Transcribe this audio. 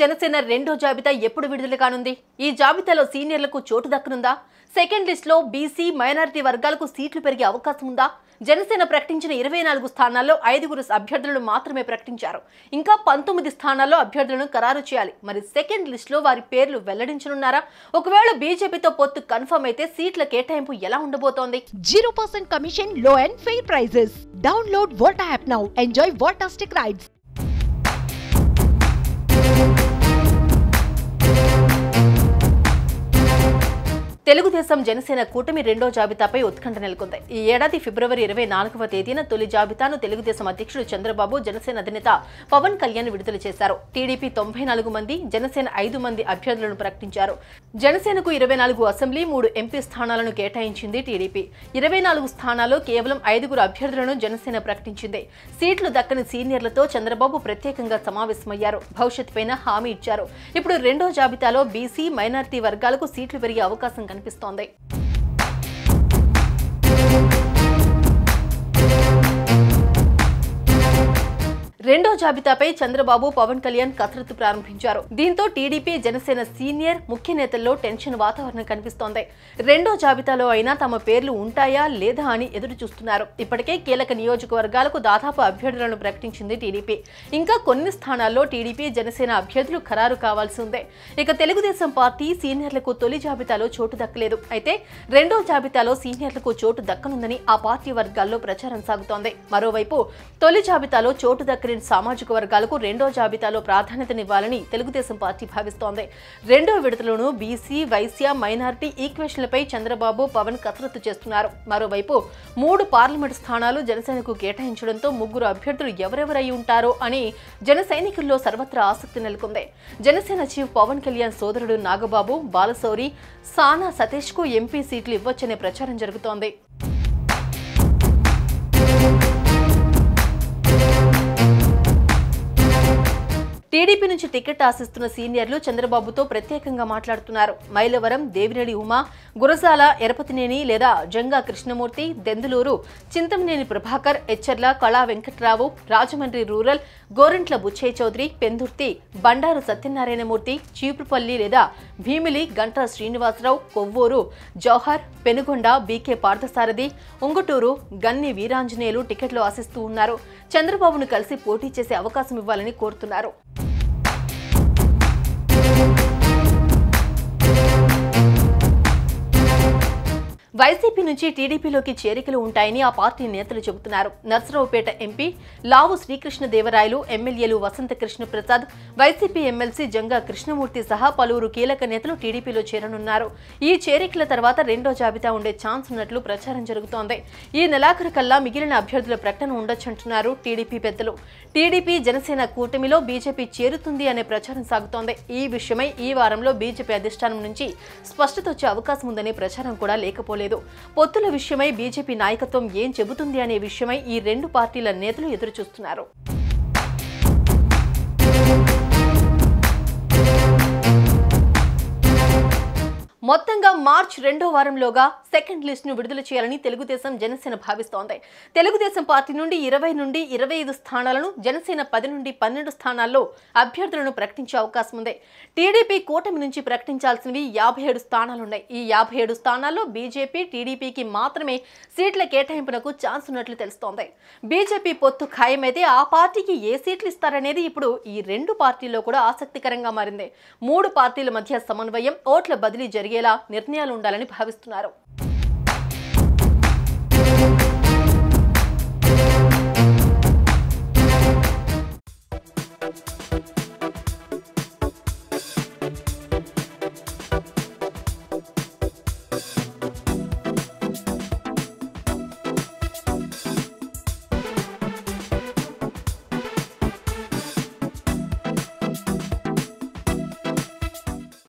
జనసేన రెండో జాబితా ఎప్పుడు విడుదల కానుంది? ఈ జాబితాలో సీనియర్లకు చోటు దక్కనుందా? సెకండ్ లిస్ట్ లో బీసీ మైనారిటీ వర్గాలకు సీట్లు పెరిగే అవకాశం ఉందా? జనసేన ప్రకటించిన 24 స్థానాల్లో 5 అభ్యర్థులను మాత్రమే ప్రకటించారు. ఇంకా 19 స్థానాల్లో అభ్యర్థులను ఖరారు చేయాలి. మరి సెకండ్ లిస్ట్ లో వారి పేర్లు వెల్లడించనున్నారా? ఒకవేళ బీజేపీతో పొత్తు కన్ఫర్మ్ అయితే సీట్ల కేటాయింపు ఎలా ఉండబోతోంది? 0% commission, low and fair prices. Download Volta app now. Enjoy Voltastic rides. Telugu Desam Janasena కూటమి రెండో జాబితాపై ఉత్కంఠ నెలకొంది. ఈ ఏడాది ఫిబ్రవరి 24వ తేదీన తొలి జాబితాను తెలుగుదేశం అధ్యక్షుడు చంద్రబాబు, జనసేన అధినేత పవన్ కళ్యాణ్ విడుదల చేశారు. టీడీపీ 94 మంది, జనసేన 5 మంది అభ్యర్థులను ప్రకటించారు. జనసేనకు 24 అసెంబ్లీ, 3 ఎంపీ స్థానాలను కేటాయించింది టీడీపీ. 24 స్థానాల్లో కేవలం 5 అభ్యర్థులను జనసేన ప్రకటించింది. సీట్లు దక్కని సీనియర్లతో చంద్రబాబు ప్రత్యేకంగా సమావేశమయ్యారు. భవిష్యత్తుపైన హామీ ఇచ్చారు. ఇప్పుడు రెండో జాబితాలో బీసీ, మైనారిటీ వర్గాలకు సీట్లు పెరిగే అవకాశం కనిపిస్తోంది. రెండో జాబితాపై చంద్రబాబు, పవన్ కళ్యాణ్ కసరత్తు ప్రారంభించారు. దీంతో టీడీపీ, జనసేన సీనియర్ ముఖ్య నేతల్లో టెన్షన్ వాతావరణం కనిపిస్తోంది. రెండో జాబితాలో అయినా తమ పేర్లు ఉంటాయా లేదా అని ఎదురు చూస్తున్నారు. ఇప్పటికే కీలక నియోజకవర్గాలకు దాదాపు అభ్యర్థులను ప్రకటించింది టీడీపీ. ఇంకా కొన్ని స్థానాల్లో టీడీపీ, జనసేన అభ్యర్థులు ఖరారు కావాల్సి ఉంది. ఇక తెలుగుదేశం పార్టీ సీనియర్లకు తొలి జాబితాలో చోటు దక్కలేదు. అయితే రెండో జాబితాలో సీనియర్లకు చోటు దక్కనుందని ఆ పార్టీ వర్గాల్లో ప్రచారం సాగుతోంది. మరోవైపు తొలి జాబితాలో చోటు దక్కని సామాజిక వర్గాలకు రెండో జాబితాలో ప్రాధాన్యతనివ్వాలని తెలుగుదేశం పార్టీ భావిస్తోంది. రెండో విడతలోనూ బీసీ, వైశ్య, మైనారిటీ ఈక్వేషన్లపై చంద్రబాబు, పవన్ కసరత్తు చేస్తున్నారు. మరోవైపు 3 పార్లమెంటు స్థానాలు జనసేనకు కేటాయించడంతో 3 అభ్యర్థులు ఎవరెవరై ఉంటారో అని జన సైనికుల్లో సర్వత్రా ఆసక్తి నెలకొంది. జనసేన చీఫ్ పవన్ కళ్యాణ్ సోదరుడు నాగబాబు, బాలశౌరి, సానా సతీష్ కు ఎంపీ సీట్లు ఇవ్వొచ్చనే ప్రచారం జరుగుతోంది. టీడీపీ నుంచి టికెట్ ఆశిస్తున్న సీనియర్లు చంద్రబాబుతో ప్రత్యేకంగా మాట్లాడుతున్నారు. మైలవరం, దేవినేని ఉమా, గురజాల ఎరపతినేని లేదా జంగా కృష్ణమూర్తి, దెందులూరు చింతమనేని ప్రభాకర్, ఎచ్చర్ల కళా వెంకట్రావు, రాజమండ్రి రూరల్ గోరంట్ల బుచ్చయ్య చౌదరి, పెందుర్తి బండారు సత్యనారాయణమూర్తి, చీపురుపల్లి లేదా భీమిలి గంటా శ్రీనివాసరావు, కొవ్వూరు జౌహర్, పెనుగొండ బీకే పార్థసారథి, ఉంగుటూరు గన్ని వీరాంజనేయులు టికెట్లు ఆశిస్తూ ఉన్నారు. చంద్రబాబును కలిసి పోటీ చేసే అవకాశం ఇవ్వాలని కోరుతున్నారు. వైసీపీ నుంచి టీడీపీలోకి చేరికలు ఉంటాయని ఆ పార్టీ నేతలు చెబుతున్నారు. నర్సరావుపేట ఎంపీ లావు శ్రీకృష్ణదేవరాయలు, ఎమ్మెల్యేలు వసంత కృష్ణ ప్రసాద్, వైసీపీ ఎమ్మెల్సీ జంగా కృష్ణమూర్తి సహా పలువురు కీలక నేతలు టీడీపీలో చేరనున్నారు. ఈ చేరికల తర్వాత రెండో జాబితా ఉండే ఛాన్స్ ఉన్నట్లు ప్రచారం జరుగుతోంది. ఈ నెలాఖరు కల్లా మిగిలిన అభ్యర్థుల ప్రకటన ఉండొచ్చంటున్నారు టీడీపీ పెద్దలు. టీడీపీ, జనసేన కూటమిలో బీజేపీ చేరుతుంది అనే ప్రచారం సాగుతోంది. ఈ విషయమై ఈ వారంలో బీజేపీ అధిష్టానం నుంచి స్పష్టత వచ్చే అవకాశం ఉందనే ప్రచారం కూడా లేకపోలేదు. పొత్తుల విషయమై బీజేపీ నాయకత్వం ఏం చెబుతుంది అనే విషయమై ఈ రెండు పార్టీల నేతలు ఎదురుచూస్తున్నారు. మొత్తంగా మార్చి 2వ వారంలోగా సెకండ్ లిస్ట్ ను విడుదల చేయాలని తెలుగుదేశం, జనసేన భావిస్తోంది. తెలుగుదేశం పార్టీ నుండి 20 నుండి 25 స్థానాలను, జనసేన 10 నుండి 12 స్థానాల్లో అభ్యర్థులను ప్రకటించే అవకాశం ఉంది. టీడీపీ కూటమి నుంచి ప్రకటించాల్సినవి 57 స్థానాలున్నాయి. ఈ 57 స్థానాల్లో బీజేపీ, టీడీపీకి మాత్రమే సీట్ల కేటాయింపునకు ఛాన్స్ ఉన్నట్లు తెలుస్తోంది. బీజేపీ పొత్తు ఖాయమైతే ఆ పార్టీకి ఏ సీట్లు ఇస్తారనేది ఇప్పుడు ఈ రెండు పార్టీల్లో కూడా ఆసక్తికరంగా మారింది. 3 పార్టీల మధ్య సమన్వయం, ఓట్ల బదిలీ జరిగేలా నిర్ణయాలు ఉండాలని భావిస్తున్నారు.